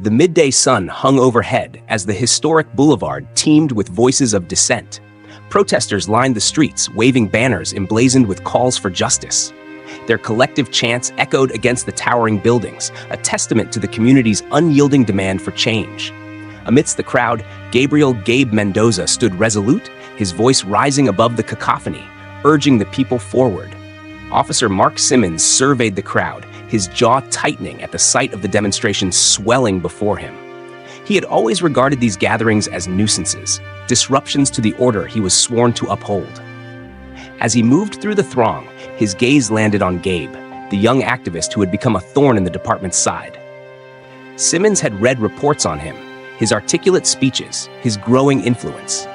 The midday sun hung overhead as the historic boulevard teemed with voices of dissent. Protesters lined the streets, waving banners emblazoned with calls for justice. Their collective chants echoed against the towering buildings, a testament to the community's unyielding demand for change. Amidst the crowd, Gabe Mendoza stood resolute, his voice rising above the cacophony, urging the people forward. Officer Mark Simmons surveyed the crowd, his jaw tightening at the sight of the demonstration swelling before him. He had always regarded these gatherings as nuisances, disruptions to the order he was sworn to uphold. As he moved through the throng, his gaze landed on Gabe, the young activist who had become a thorn in the department's side. Simmons had read reports on him, his articulate speeches, his growing influence.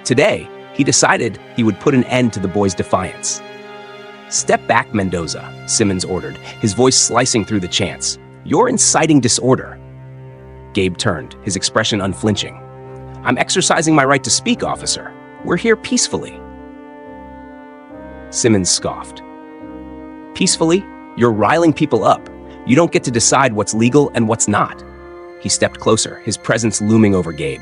Today, he decided he would put an end to the boy's defiance. "Step back, Mendoza," Simmons ordered, his voice slicing through the chants. "You're inciting disorder." Gabe turned, his expression unflinching. "I'm exercising my right to speak, officer. We're here peacefully." Simmons scoffed. "Peacefully? You're riling people up. You don't get to decide what's legal and what's not." He stepped closer, his presence looming over Gabe.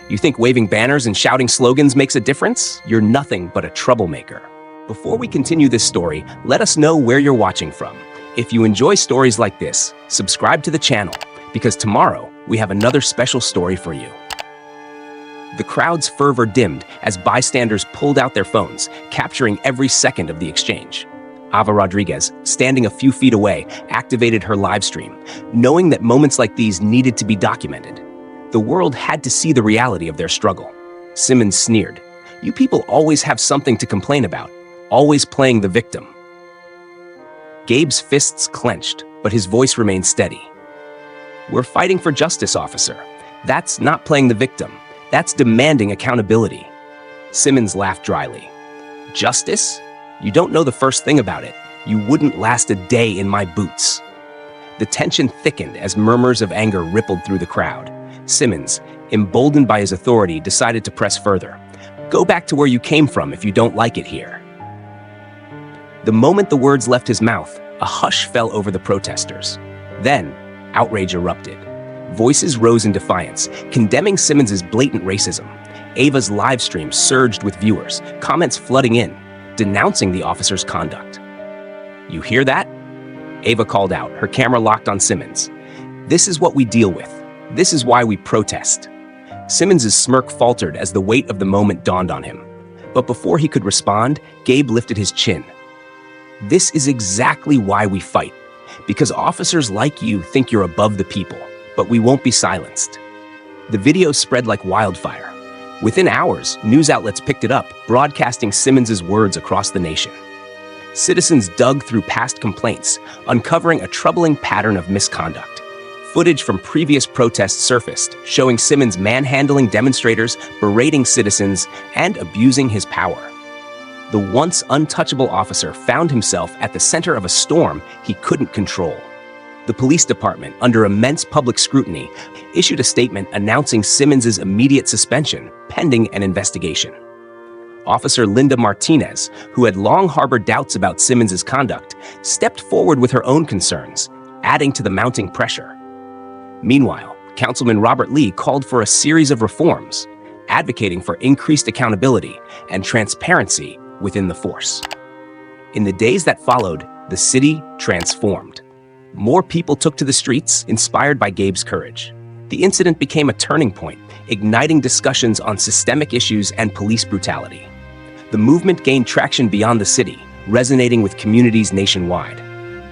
"You think waving banners and shouting slogans makes a difference? You're nothing but a troublemaker." Before we continue this story, let us know where you're watching from. If you enjoy stories like this, subscribe to the channel, because tomorrow we have another special story for you. The crowd's fervor dimmed as bystanders pulled out their phones, capturing every second of the exchange. Ava Rodriguez, standing a few feet away, activated her live stream, knowing that moments like these needed to be documented. The world had to see the reality of their struggle. Simmons sneered. "You people always have something to complain about, always playing the victim." Gabe's fists clenched, but his voice remained steady. "We're fighting for justice, officer. That's not playing the victim. That's demanding accountability." Simmons laughed dryly. "Justice? You don't know the first thing about it. You wouldn't last a day in my boots." The tension thickened as murmurs of anger rippled through the crowd. Simmons, emboldened by his authority, decided to press further. "Go back to where you came from if you don't like it here." The moment the words left his mouth, a hush fell over the protesters. Then, outrage erupted. Voices rose in defiance, condemning Simmons' blatant racism. Ava's live stream surged with viewers, comments flooding in, denouncing the officer's conduct. "You hear that?" Ava called out, her camera locked on Simmons. "This is what we deal with. This is why we protest." Simmons' smirk faltered as the weight of the moment dawned on him. But before he could respond, Gabe lifted his chin. "This is exactly why we fight. Because officers like you think you're above the people, but we won't be silenced." The video spread like wildfire. Within hours, news outlets picked it up, broadcasting Simmons' words across the nation. Citizens dug through past complaints, uncovering a troubling pattern of misconduct. Footage from previous protests surfaced, showing Simmons manhandling demonstrators, berating citizens, and abusing his power. The once untouchable officer found himself at the center of a storm he couldn't control. The police department, under immense public scrutiny, issued a statement announcing Simmons' immediate suspension, pending an investigation. Officer Linda Martinez, who had long harbored doubts about Simmons' conduct, stepped forward with her own concerns, adding to the mounting pressure. Meanwhile, Councilman Robert Lee called for a series of reforms, advocating for increased accountability and transparency within the force. In the days that followed, the city transformed. More people took to the streets, inspired by Gabe's courage. The incident became a turning point, igniting discussions on systemic issues and police brutality. The movement gained traction beyond the city, resonating with communities nationwide.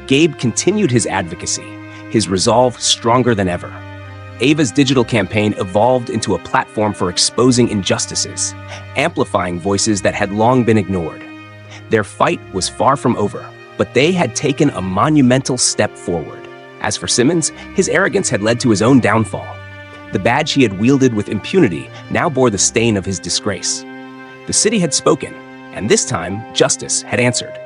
Gabe continued his advocacy, his resolve stronger than ever. Ava's digital campaign evolved into a platform for exposing injustices, amplifying voices that had long been ignored. Their fight was far from over, but they had taken a monumental step forward. As for Simmons, his arrogance had led to his own downfall. The badge he had wielded with impunity now bore the stain of his disgrace. The city had spoken, and this time, justice had answered.